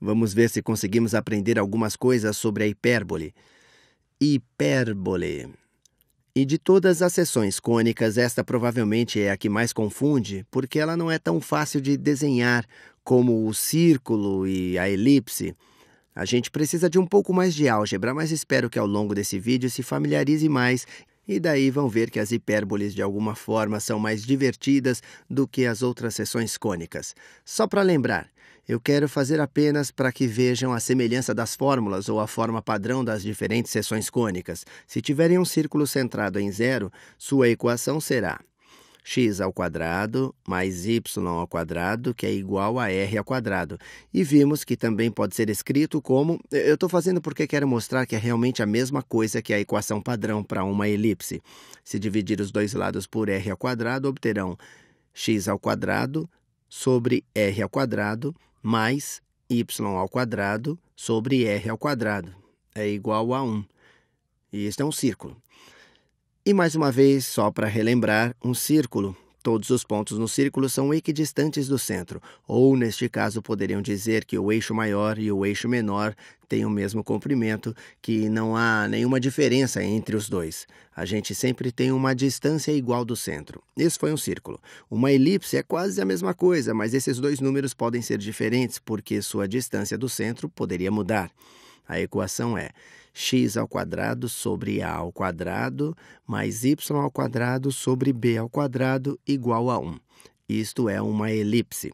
Vamos ver se conseguimos aprender algumas coisas sobre a hipérbole. Hipérbole. E de todas as seções cônicas, esta provavelmente é a que mais confunde, porque ela não é tão fácil de desenhar como o círculo e a elipse. A gente precisa de um pouco mais de álgebra, mas espero que ao longo desse vídeo se familiarize mais e daí vão ver que as hipérboles de alguma forma são mais divertidas do que as outras seções cônicas. Só para lembrar, eu quero fazer apenas para que vejam a semelhança das fórmulas ou a forma padrão das diferentes seções cônicas. Se tiverem um círculo centrado em zero, sua equação será x ao quadrado mais y ao quadrado, que é igual a r ao quadrado. E vimos que também pode ser escrito como... Eu estou fazendo porque quero mostrar que é realmente a mesma coisa que a equação padrão para uma elipse. Se dividir os dois lados por r ao quadrado, obterão x ao quadrado sobre r ao quadrado mais y ao quadrado sobre r ao quadrado. É igual a 1. E este é um círculo. E mais uma vez, só para relembrar, um círculo. Todos os pontos no círculo são equidistantes do centro, ou, neste caso, poderiam dizer que o eixo maior e o eixo menor têm o mesmo comprimento, que não há nenhuma diferença entre os dois. A gente sempre tem uma distância igual do centro. Esse foi um círculo. Uma elipse é quase a mesma coisa, mas esses dois números podem ser diferentes, porque sua distância do centro poderia mudar. A equação é x ao quadrado sobre a ao quadrado mais y ao quadrado sobre b ao quadrado igual a 1. Isto é uma elipse.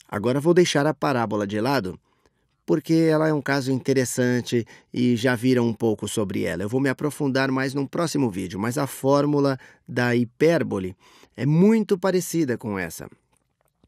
Agora vou deixar a parábola de lado, porque ela é um caso interessante e já viram um pouco sobre ela. Eu vou me aprofundar mais num próximo vídeo, mas a fórmula da hipérbole é muito parecida com essa.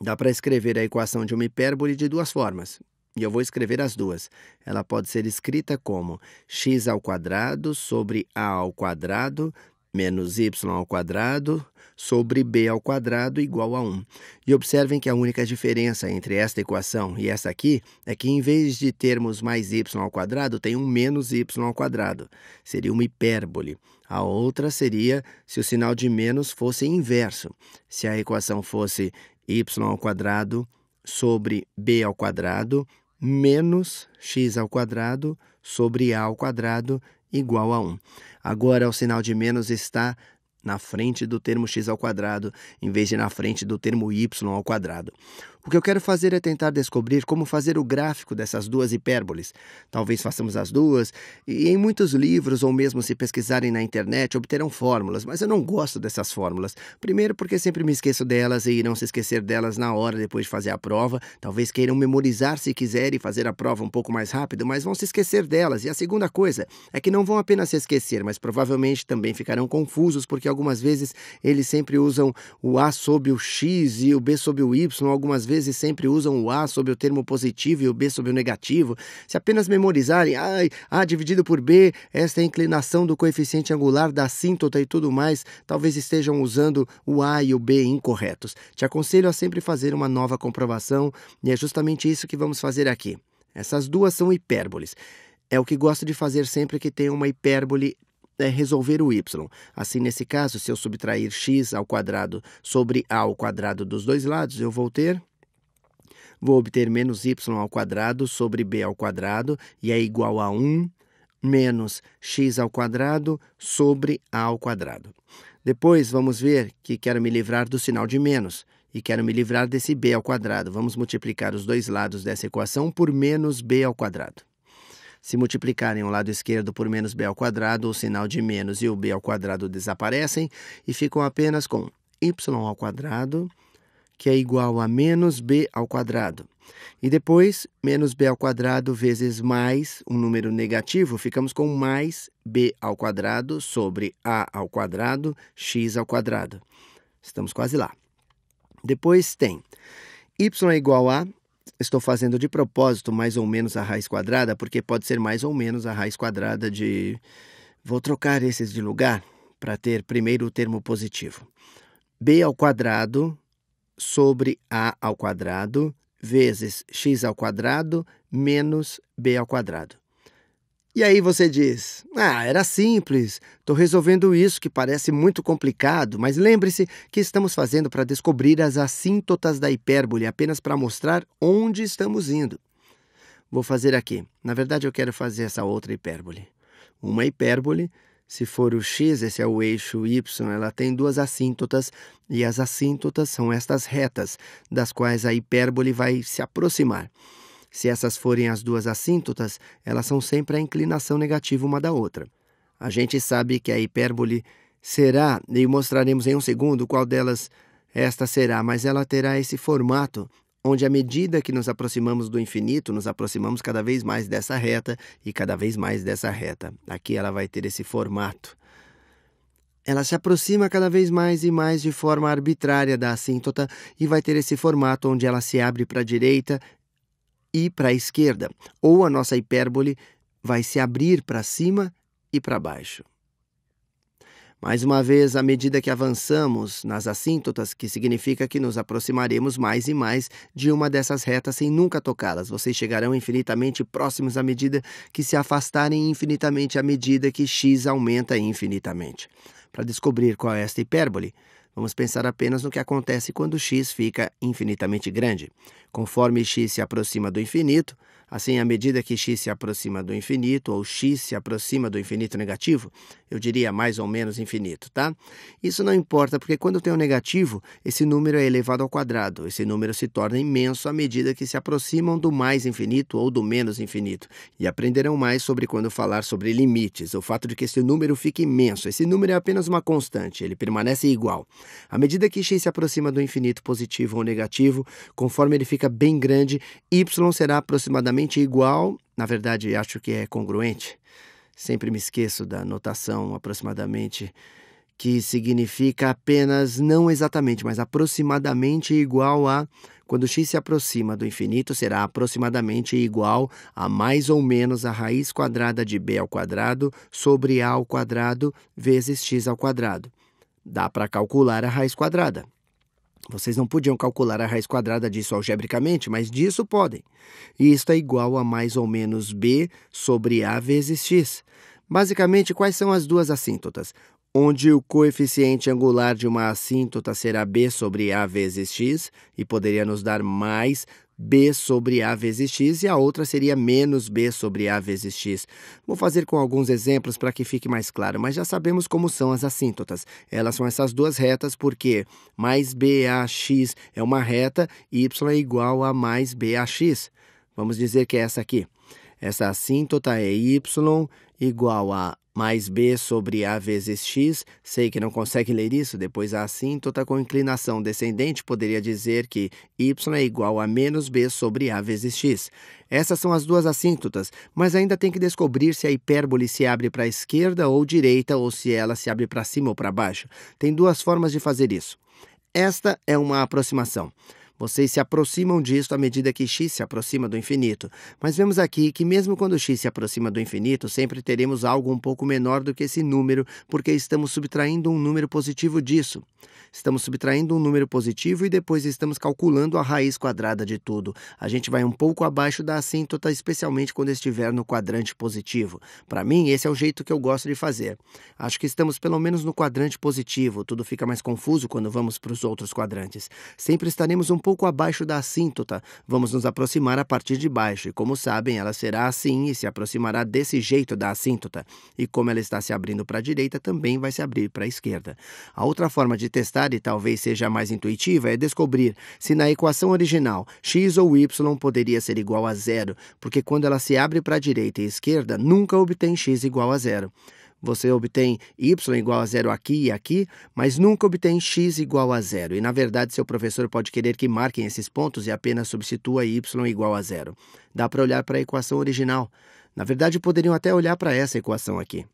Dá para escrever a equação de uma hipérbole de duas formas. E eu vou escrever as duas. Ela pode ser escrita como x ao quadrado sobre a ao quadrado menos y ao quadrado sobre b ao quadrado igual a 1. E observem que a única diferença entre esta equação e essa aqui é que em vez de termos mais y ao quadrado, tem um menos y ao quadrado. Seria uma hipérbole. A outra seria se o sinal de menos fosse inverso. Se a equação fosse y ao quadrado sobre b ao quadrado menos x ao quadrado sobre a ao quadrado igual a 1. Agora, o sinal de menos está na frente do termo x ao quadrado, em vez de na frente do termo y ao quadrado. O que eu quero fazer é tentar descobrir como fazer o gráfico dessas duas hipérboles. Talvez façamos as duas, e em muitos livros, ou mesmo se pesquisarem na internet, obterão fórmulas, mas eu não gosto dessas fórmulas. Primeiro porque sempre me esqueço delas e irão se esquecer delas na hora depois de fazer a prova. Talvez queiram memorizar se quiserem fazer a prova um pouco mais rápido, mas vão se esquecer delas. E a segunda coisa é que não vão apenas se esquecer, mas provavelmente também ficarão confusos, porque algumas vezes eles sempre usam o a sobre o x e o b sobre o y, algumas vezes sempre usam o a sobre o termo positivo e o b sobre o negativo. Se apenas memorizarem, a dividido por b, esta é a inclinação do coeficiente angular da assíntota e tudo mais, talvez estejam usando o a e o b incorretos. Te aconselho a sempre fazer uma nova comprovação, e é justamente isso que vamos fazer aqui. Essas duas são hipérboles. É o que gosto de fazer sempre que tem uma hipérbole, é resolver o y. Assim, nesse caso, se eu subtrair x ao quadrado sobre a ao quadrado dos dois lados, eu vou obter menos y ao quadrado sobre b ao quadrado, e é igual a 1 menos x ao quadrado sobre a ao quadrado. Depois, vamos ver que quero me livrar do sinal de menos, e quero me livrar desse b ao quadrado. Vamos multiplicar os dois lados dessa equação por menos b ao quadrado. Se multiplicarem o lado esquerdo por menos b ao quadrado, o sinal de menos e o b ao quadrado desaparecem e ficam apenas com y ao quadrado, que é igual a menos b ao quadrado. E depois, menos b ao quadrado vezes mais um número negativo, ficamos com mais b ao quadrado sobre a ao quadrado, x ao quadrado. Estamos quase lá. Depois tem y é igual a... Estou fazendo de propósito mais ou menos a raiz quadrada, porque pode ser mais ou menos a raiz quadrada de... Vou trocar esses de lugar para ter primeiro o termo positivo. B ao quadrado sobre a ao quadrado vezes x ao quadrado menos b ao quadrado. E aí você diz, era simples, estou resolvendo isso que parece muito complicado, mas lembre-se que estamos fazendo para descobrir as assíntotas da hipérbole, apenas para mostrar onde estamos indo. Vou fazer aqui. Na verdade, eu quero fazer essa outra hipérbole. Uma hipérbole, se for o x, esse é o eixo y, ela tem duas assíntotas, e as assíntotas são estas retas, das quais a hipérbole vai se aproximar. Se essas forem as duas assíntotas, elas são sempre a inclinação negativa uma da outra. A gente sabe que a hipérbole será, e mostraremos em um segundo qual delas esta será, mas ela terá esse formato, onde à medida que nos aproximamos do infinito, nos aproximamos cada vez mais dessa reta e cada vez mais dessa reta. Aqui ela vai ter esse formato. Ela se aproxima cada vez mais e mais de forma arbitrária da assíntota e vai ter esse formato onde ela se abre para a direita e para a esquerda. Ou a nossa hipérbole vai se abrir para cima e para baixo. Mais uma vez, à medida que avançamos nas assíntotas, que significa que nos aproximaremos mais e mais de uma dessas retas sem nunca tocá-las. Vocês chegarão infinitamente próximos à medida que se afastarem infinitamente à medida que x aumenta infinitamente. Para descobrir qual é esta hipérbole, vamos pensar apenas no que acontece quando x fica infinitamente grande. Conforme x se aproxima do infinito, assim, à medida que x se aproxima do infinito, ou x se aproxima do infinito negativo, eu diria mais ou menos infinito, tá? Isso não importa, porque quando eu tenho negativo, esse número é elevado ao quadrado. Esse número se torna imenso à medida que se aproximam do mais infinito ou do menos infinito. E aprenderão mais sobre quando falar sobre limites, o fato de que esse número fica imenso. Esse número é apenas uma constante, ele permanece igual. À medida que x se aproxima do infinito positivo ou negativo, conforme ele fica bem grande, y será aproximadamente igual, na verdade acho que é congruente, sempre me esqueço da notação aproximadamente, que significa apenas, não exatamente, mas aproximadamente igual a, quando x se aproxima do infinito, será aproximadamente igual a mais ou menos a raiz quadrada de b ao quadrado sobre a ao quadrado vezes x ao quadrado. Dá para calcular a raiz quadrada. Vocês não podiam calcular a raiz quadrada disso algebricamente, mas disso podem. E isto é igual a mais ou menos b sobre a vezes x. Basicamente, quais são as duas assíntotas? Onde o coeficiente angular de uma assíntota será b sobre a vezes x, e poderia nos dar mais b sobre a vezes x, e a outra seria menos b sobre a vezes x. Vou fazer com alguns exemplos para que fique mais claro, mas já sabemos como são as assíntotas. Elas são essas duas retas porque mais BAX é uma reta e y é igual a mais BAX. Vamos dizer que é essa aqui. Essa assíntota é y igual a mais b sobre a vezes x. Sei que não consegue ler isso, depois a assíntota com inclinação descendente poderia dizer que y é igual a menos b sobre a vezes x. Essas são as duas assíntotas, mas ainda tem que descobrir se a hipérbole se abre para a esquerda ou direita ou se ela se abre para cima ou para baixo. Tem duas formas de fazer isso. Esta é uma aproximação. Vocês se aproximam disso à medida que x se aproxima do infinito. Mas vemos aqui que mesmo quando x se aproxima do infinito, sempre teremos algo um pouco menor do que esse número, porque estamos subtraindo um número positivo disso. Estamos subtraindo um número positivo e depois estamos calculando a raiz quadrada de tudo. A gente vai um pouco abaixo da assíntota, especialmente quando estiver no quadrante positivo. Para mim, esse é o jeito que eu gosto de fazer. Acho que estamos pelo menos no quadrante positivo. Tudo fica mais confuso quando vamos para os outros quadrantes. Sempre estaremos um pouco abaixo da assíntota. Vamos nos aproximar a partir de baixo. E como sabem, ela será assim e se aproximará desse jeito da assíntota. E como ela está se abrindo para a direita, também vai se abrir para a esquerda. A outra forma de testar, e talvez seja a mais intuitiva, é descobrir se na equação original x ou y poderia ser igual a zero, porque quando ela se abre para a direita e esquerda, nunca obtém x igual a zero. Você obtém y igual a zero aqui e aqui, mas nunca obtém x igual a zero. E, na verdade, seu professor pode querer que marquem esses pontos e apenas substitua y igual a zero. Dá para olhar para a equação original. Na verdade, poderiam até olhar para essa equação aqui.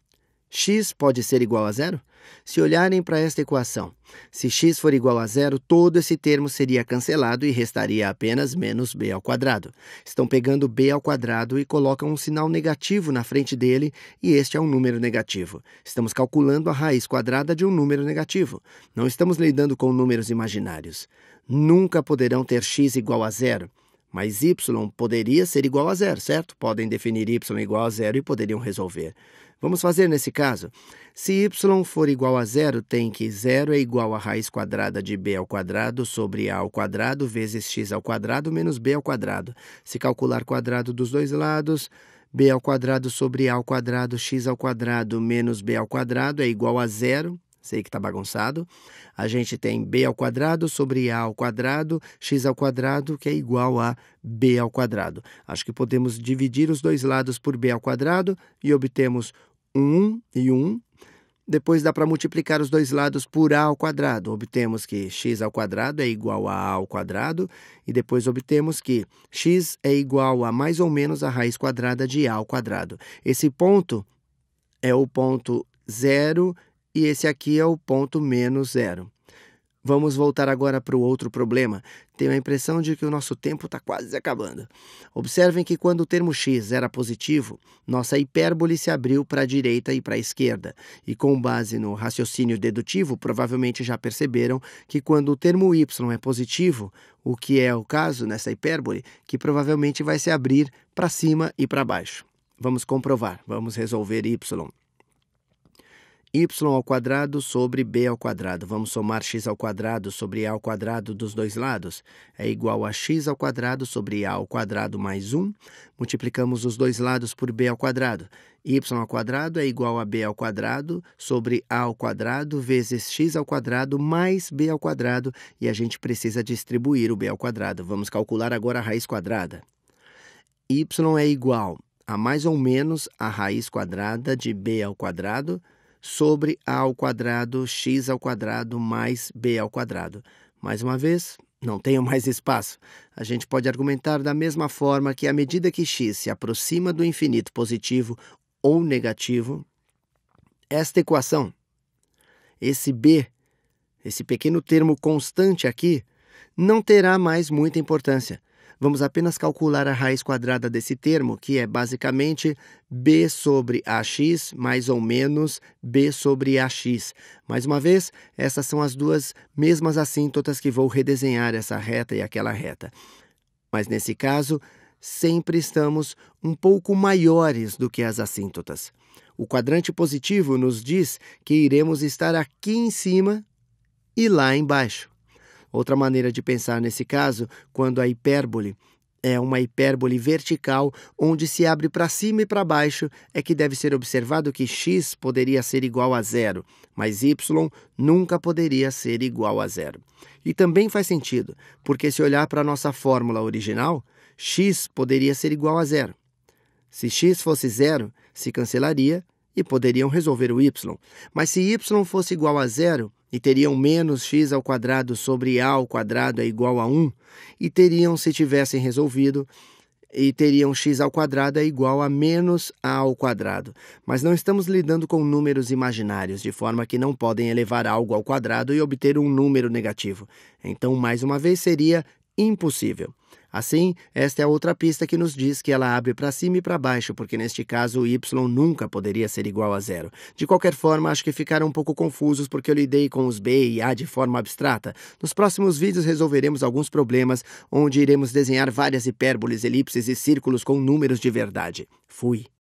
X pode ser igual a zero? Se olharem para esta equação, se x for igual a zero, todo esse termo seria cancelado e restaria apenas menos b ao quadrado. Estão pegando b ao quadrado e colocam um sinal negativo na frente dele, e este é um número negativo. Estamos calculando a raiz quadrada de um número negativo. Não estamos lidando com números imaginários. Nunca poderão ter x igual a zero. mas y poderia ser igual a zero, certo? Podem definir y igual a zero e poderiam resolver. Vamos fazer nesse caso. Se y for igual a zero, tem que zero é igual a raiz quadrada de b ao quadrado sobre a ao quadrado vezes x ao quadrado menos b ao quadrado. Se calcular quadrado dos dois lados, b ao quadrado sobre a ao quadrado x ao quadrado menos b ao quadrado é igual a zero. Sei que está bagunçado. A gente tem b ao quadrado sobre a ao quadrado, x ao quadrado, que é igual a b ao quadrado. Acho que podemos dividir os dois lados por b ao quadrado e obtemos 1 e 1. Depois dá para multiplicar os dois lados por a ao quadrado. Obtemos que x ao quadrado é igual a ao quadrado. E depois obtemos que x é igual a mais ou menos a raiz quadrada de a ao quadrado. Esse ponto é o ponto 0 e esse aqui é o ponto menos zero. Vamos voltar agora para o outro problema. Tenho a impressão de que o nosso tempo está quase acabando. Observem que quando o termo x era positivo, nossa hipérbole se abriu para a direita e para a esquerda. E com base no raciocínio dedutivo, provavelmente já perceberam que quando o termo y é positivo, o que é o caso nessa hipérbole, que provavelmente vai se abrir para cima e para baixo. Vamos comprovar, vamos resolver y ao quadrado sobre b ao quadrado. Vamos somar x ao quadrado sobre a ao quadrado dos dois lados. É igual a x ao quadrado sobre a ao quadrado mais 1. Multiplicamos os dois lados por b ao quadrado. Y ao quadrado é igual a b ao quadrado sobre a ao quadrado vezes x ao quadrado mais b ao quadrado. E a gente precisa distribuir o b ao quadrado. Vamos calcular agora a raiz quadrada. Y é igual a mais ou menos a raiz quadrada de b ao quadrado sobre a ao quadrado x ao quadrado mais b ao quadrado. Mais uma vez, não tenho mais espaço. A gente pode argumentar da mesma forma que à medida que x se aproxima do infinito positivo ou negativo, esta equação, esse b, esse pequeno termo constante aqui, não terá mais muita importância. Vamos apenas calcular a raiz quadrada desse termo, que é basicamente b sobre ax mais ou menos b sobre ax. Mais uma vez, essas são as duas mesmas assíntotas que vou redesenhar essa reta e aquela reta. Mas nesse caso, sempre estamos um pouco maiores do que as assíntotas. O quadrante positivo nos diz que iremos estar aqui em cima e lá embaixo. Outra maneira de pensar nesse caso, quando a hipérbole é uma hipérbole vertical, onde se abre para cima e para baixo, é que deve ser observado que x poderia ser igual a zero, mas y nunca poderia ser igual a zero. E também faz sentido, porque se olhar para a nossa fórmula original, x poderia ser igual a zero. Se x fosse zero, se cancelaria e poderiam resolver o y. Mas se y fosse igual a zero, e teriam menos x ao quadrado sobre a ao quadrado é igual a 1, e teriam, se tivessem resolvido, e teriam x ao quadrado é igual a menos a ao quadrado. Mas não estamos lidando com números imaginários, de forma que não podem elevar algo ao quadrado e obter um número negativo. Então, mais uma vez, seria impossível. Assim, esta é a outra pista que nos diz que ela abre para cima e para baixo, porque neste caso o y nunca poderia ser igual a zero. De qualquer forma, acho que ficaram um pouco confusos porque eu lidei com os b e a de forma abstrata. Nos próximos vídeos resolveremos alguns problemas, onde iremos desenhar várias hipérboles, elipses e círculos com números de verdade. Fui!